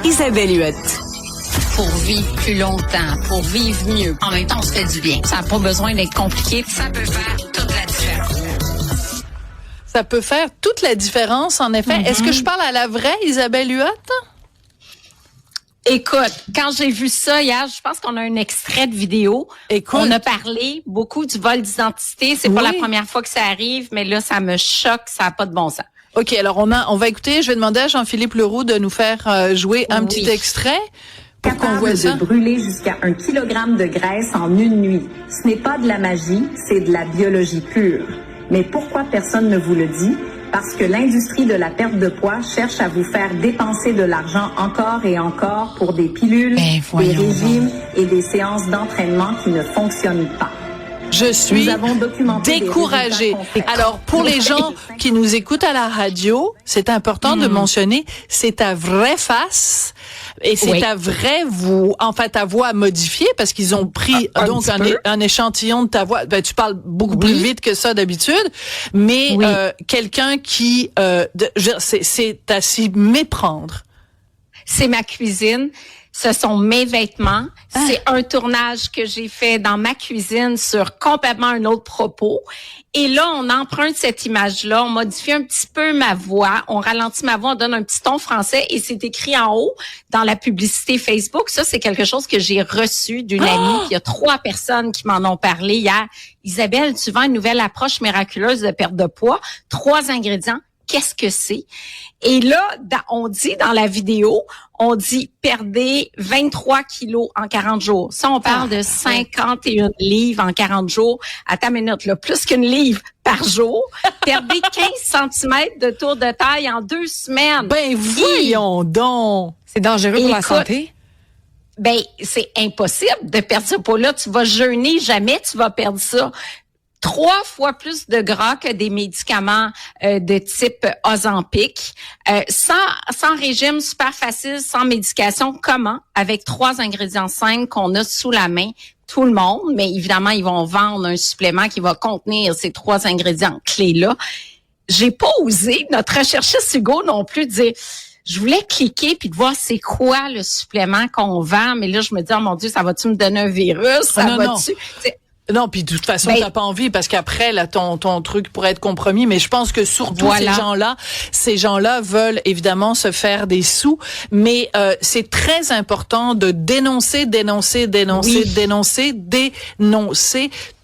Isabelle Huot. Pour vivre plus longtemps, pour vivre mieux. En même temps, on se fait du bien. Ça n'a pas besoin d'être compliqué. Ça peut faire toute la différence. Ça peut faire toute la différence, en effet. Est-ce que je parle à la vraie Isabelle Huot? Écoute, quand j'ai vu ça hier, je pense qu'on a un extrait de vidéo. Écoute. On a parlé beaucoup du vol d'identité. C'est pas la première fois que ça arrive, mais là, ça me choque. Ça n'a pas de bon sens. OK, alors on va écouter. Je vais demander à Jean-Philippe Leroux de nous faire jouer un petit extrait. Pour qu'on voit ça. De brûler jusqu'à 1 kilogramme de graisse en une nuit. Ce n'est pas de la magie, c'est de la biologie pure. Mais pourquoi personne ne vous le dit? Parce que l'industrie de la perte de poids cherche à vous faire dépenser de l'argent encore et encore pour des pilules, des régimes et des séances d'entraînement qui ne fonctionnent pas. Je suis découragée. Alors, pour les gens qui nous écoutent à la radio, c'est important de mentionner, c'est ta vraie face et c'est ta vraie ta voix modifiée parce qu'ils ont pris donc un échantillon de ta voix. Ben, tu parles beaucoup plus vite que ça d'habitude, mais quelqu'un qui, c'est à s'y méprendre. C'est ma cuisine. Ce sont mes vêtements. C'est un tournage que j'ai fait dans ma cuisine sur complètement un autre propos. Et là, on emprunte cette image-là, on modifie un petit peu ma voix, on ralentit ma voix, on donne un petit ton français et c'est écrit en haut dans la publicité Facebook. Ça, c'est quelque chose que j'ai reçu d'une amie. Il y a 3 personnes qui m'en ont parlé hier. Isabelle, tu vends une nouvelle approche miraculeuse de perte de poids. 3 ingrédients. Qu'est-ce que c'est? Et là, on dit dans la vidéo, on dit perdez 23 kilos en 40 jours. Ça, on parle de 51 livres en 40 jours. À ta minute, là, plus qu'une livre par jour. Perdez 15 cm de tour de taille en 2 semaines. Ben, voyons donc! C'est dangereux pour la santé? Ben, c'est impossible de perdre ce poids-là. Tu vas jeûner, jamais tu vas perdre ça. 3 fois plus de gras que des médicaments de type Ozempic. Sans régime, super facile, sans médication. Comment? Avec 3 ingrédients simples qu'on a sous la main, tout le monde. Mais évidemment, ils vont vendre un supplément qui va contenir ces 3 ingrédients clés-là. J'ai pas osé, notre recherchiste Hugo non plus, dire... Je voulais cliquer puis de voir c'est quoi le supplément qu'on vend. Mais là, je me dis, oh mon Dieu, ça va-tu me donner un virus? Ça va-tu... Non, puis de toute façon, t'as pas envie parce qu'après, là, ton truc pourrait être compromis. Mais je pense que surtout ces gens-là veulent évidemment se faire des sous. Mais c'est très important de dénoncer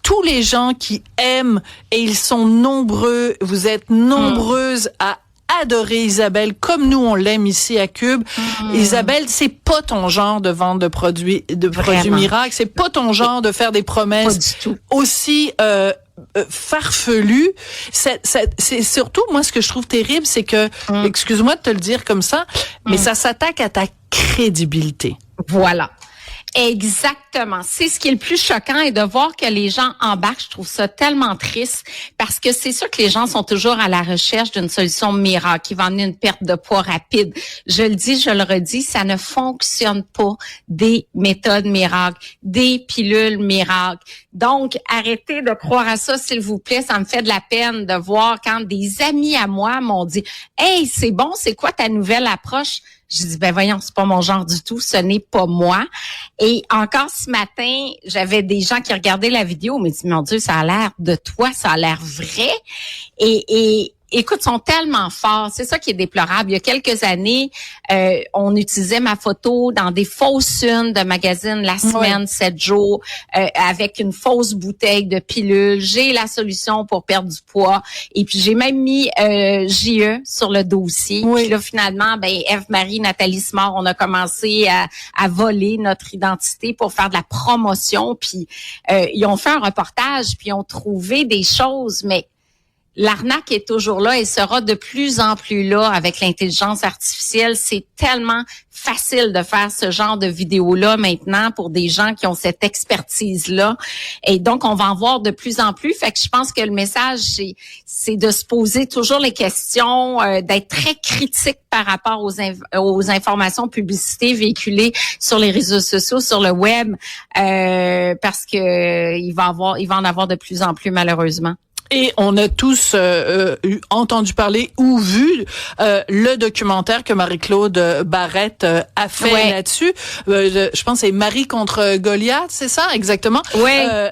tous les gens qui aiment, et ils sont nombreux. Vous êtes nombreuses à adorer Isabelle comme nous on l'aime ici à Cube. Isabelle, c'est pas ton genre de vente de produits miracles, c'est pas ton genre de faire des promesses aussi farfelues. C'est surtout moi ce que je trouve terrible, c'est que excuse-moi de te le dire comme ça, mais ça s'attaque à ta crédibilité. Voilà. Exactement. C'est ce qui est le plus choquant et de voir que les gens embarquent. Je trouve ça tellement triste parce que c'est sûr que les gens sont toujours à la recherche d'une solution miracle qui va amener une perte de poids rapide. Je le dis, je le redis, ça ne fonctionne pas des méthodes miracles, des pilules miracles. Donc, arrêtez de croire à ça, s'il vous plaît. Ça me fait de la peine de voir quand des amis à moi m'ont dit « Hey, c'est bon, c'est quoi ta nouvelle approche? » Je dis, ben voyons, c'est pas mon genre du tout, ce n'est pas moi. Et encore ce matin, j'avais des gens qui regardaient la vidéo, mais disent, mon Dieu, ça a l'air de toi, ça a l'air vrai. Et écoute, sont tellement forts. C'est ça qui est déplorable. Il y a quelques années, on utilisait ma photo dans des fausses unes de magazines La Semaine, 7 jours, avec une fausse bouteille de pilule. J'ai la solution pour perdre du poids. Et puis, j'ai même mis JE sur le dossier. Puis là, finalement, Eve-Marie, Nathalie Simard, on a commencé à voler notre identité pour faire de la promotion. Puis, ils ont fait un reportage, puis ils ont trouvé des choses, mais l'arnaque est toujours là et sera de plus en plus là avec l'intelligence artificielle. C'est tellement facile de faire ce genre de vidéo-là maintenant pour des gens qui ont cette expertise-là. Et donc, on va en voir de plus en plus. Fait que je pense que le message, c'est de se poser toujours les questions, d'être très critique par rapport aux informations publicité véhiculées sur les réseaux sociaux, sur le web, parce que il va en avoir de plus en plus malheureusement. Et on a tous entendu parler ou vu le documentaire que Marie-Claude Barrette a fait là-dessus. Je pense que c'est Marie contre Goliath, c'est ça exactement.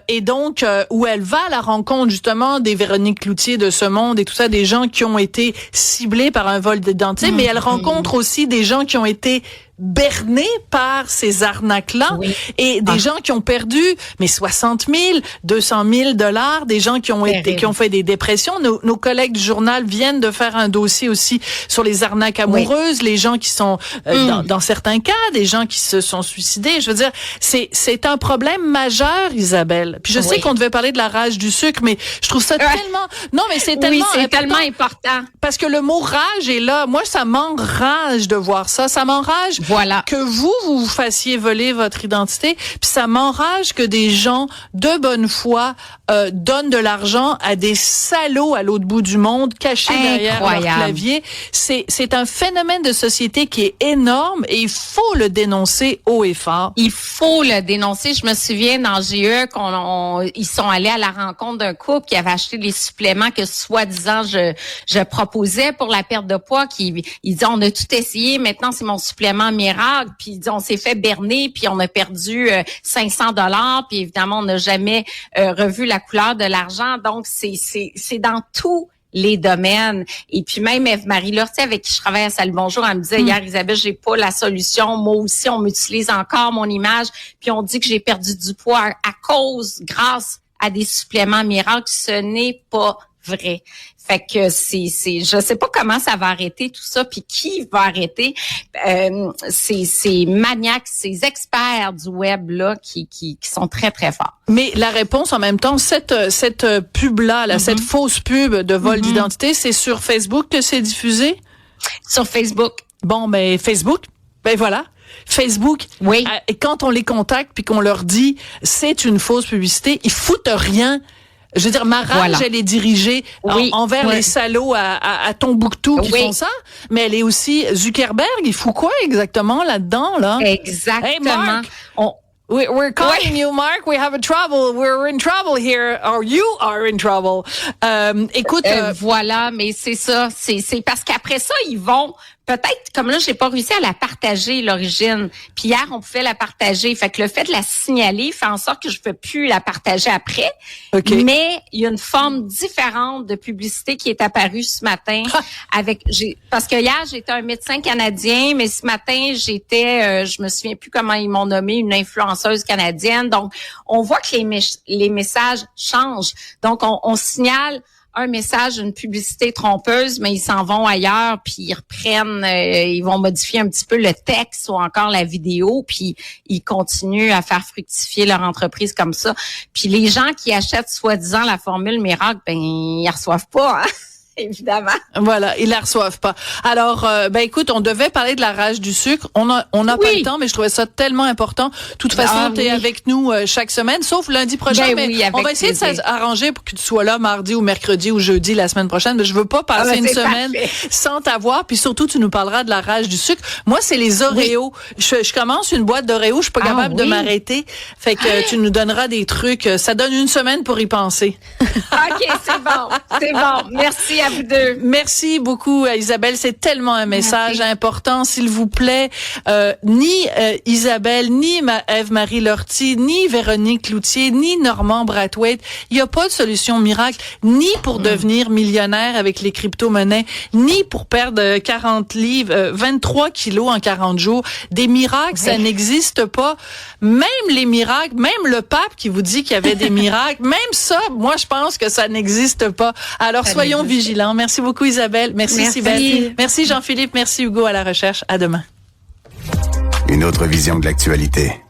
Et donc où elle va à la rencontre justement des Véronique Cloutier de ce monde et tout ça, des gens qui ont été ciblés par un vol d'identité, mais elle rencontre aussi des gens qui ont été bernés par ces arnaques-là et des gens qui ont perdu 60 000, 200 000 $, des gens qui ont fait des dépressions. Nos collègues du journal viennent de faire un dossier aussi sur les arnaques amoureuses, les gens qui sont dans certains cas, des gens qui se sont suicidés. Je veux dire, c'est un problème majeur, Isabelle. Puis je sais qu'on devait parler de la rage du sucre, mais je trouve ça c'est tellement important parce que le mot rage est là. Moi, ça m'enrage de voir ça. Ça m'enrage que vous fassiez voler votre identité, puis ça m'enrage que des gens de bonne foi donnent de l'argent à des salauds à l'autre bout du monde, cachés derrière leur clavier. C'est un phénomène de société qui est énorme et il faut le dénoncer haut et fort. Il faut le dénoncer. Je me souviens dans GE ils sont allés à la rencontre d'un couple qui avait acheté les suppléments que soi-disant je proposais pour la perte de poids. Ils disaient on a tout essayé, maintenant c'est mon supplément miracle. Puis on s'est fait berner, puis on a perdu 500 $. Puis évidemment on n'a jamais revu la couleur de l'argent. Donc c'est dans tout les domaines. Et puis même Eve-Marie Lortie, avec qui je travaille à Salut Bonjour, elle me disait hier, Isabelle, j'ai pas la solution. Moi aussi, on m'utilise encore mon image. Puis on dit que j'ai perdu du poids grâce à des suppléments miracles. Ce n'est pas vrai. Fait que je sais pas comment ça va arrêter tout ça, puis qui va arrêter ces maniaques, ces experts du web là qui sont très très forts. Mais la réponse en même temps, cette pub là, cette fausse pub de vol d'identité, c'est sur Facebook que c'est diffusé? Sur Facebook. Bon, ben Facebook, voilà. Facebook, et quand on les contacte puis qu'on leur dit c'est une fausse publicité, ils foutent rien. Je veux dire, ma rage, elle est dirigée envers les salauds à Tombouctou qui font ça, mais elle est aussi Zuckerberg. Il fout quoi exactement là-dedans, là? Exactement. Hey, Mark, we're calling you, Mark. We have a trouble. We're in trouble here, or you are in trouble. Écoute, voilà, mais c'est ça. C'est parce qu'après ça, ils vont peut-être, comme là, j'ai pas réussi à la partager, l'origine. Puis hier, on pouvait la partager. Fait que le fait de la signaler fait en sorte que je peux plus la partager après. Mais il y a une forme différente de publicité qui est apparue ce matin parce que hier, j'étais un médecin canadien, mais ce matin, j'étais, je me souviens plus comment ils m'ont nommé, une influenceuse canadienne. Donc, on voit que les messages changent. Donc, on signale un message, une publicité trompeuse, mais ils s'en vont ailleurs, puis ils reprennent, ils vont modifier un petit peu le texte ou encore la vidéo, puis ils continuent à faire fructifier leur entreprise comme ça. Puis les gens qui achètent soi-disant la formule miracle, ils la reçoivent pas, hein? Évidemment. Voilà, ils la reçoivent pas. Alors, écoute, on devait parler de la rage du sucre. On n'a pas le temps, mais je trouvais ça tellement important. De toute façon, tu es avec nous chaque semaine, sauf lundi prochain. On va essayer de s'arranger pour que tu sois là mardi ou mercredi ou jeudi la semaine prochaine. Mais je veux pas passer une semaine sans t'avoir. Puis surtout, tu nous parleras de la rage du sucre. Moi, c'est les Oreos. Je commence une boîte d'Oreos. Je suis pas capable de m'arrêter. Fait que tu nous donneras des trucs. Ça donne une semaine pour y penser. OK, c'est bon. C'est bon. Merci à vous deux. Merci beaucoup, Isabelle. C'est tellement un message important. S'il vous plaît, ni Isabelle, ni Eve-Marie Lortie, ni Véronique Cloutier, ni Normand Brathwaite, il n'y a pas de solution miracle, ni pour devenir millionnaire avec les crypto-monnaies, ni pour perdre 40 livres, 23 kilos en 40 jours. Des miracles, ça n'existe pas. Même les miracles, même le pape qui vous dit qu'il y avait des miracles, même ça, moi, je pense que ça n'existe pas. Alors, soyons vigilants. Merci beaucoup, Isabelle. Merci. Sybelle. Merci, Jean-Philippe. Merci, Hugo, à la recherche. À demain. Une autre vision de l'actualité.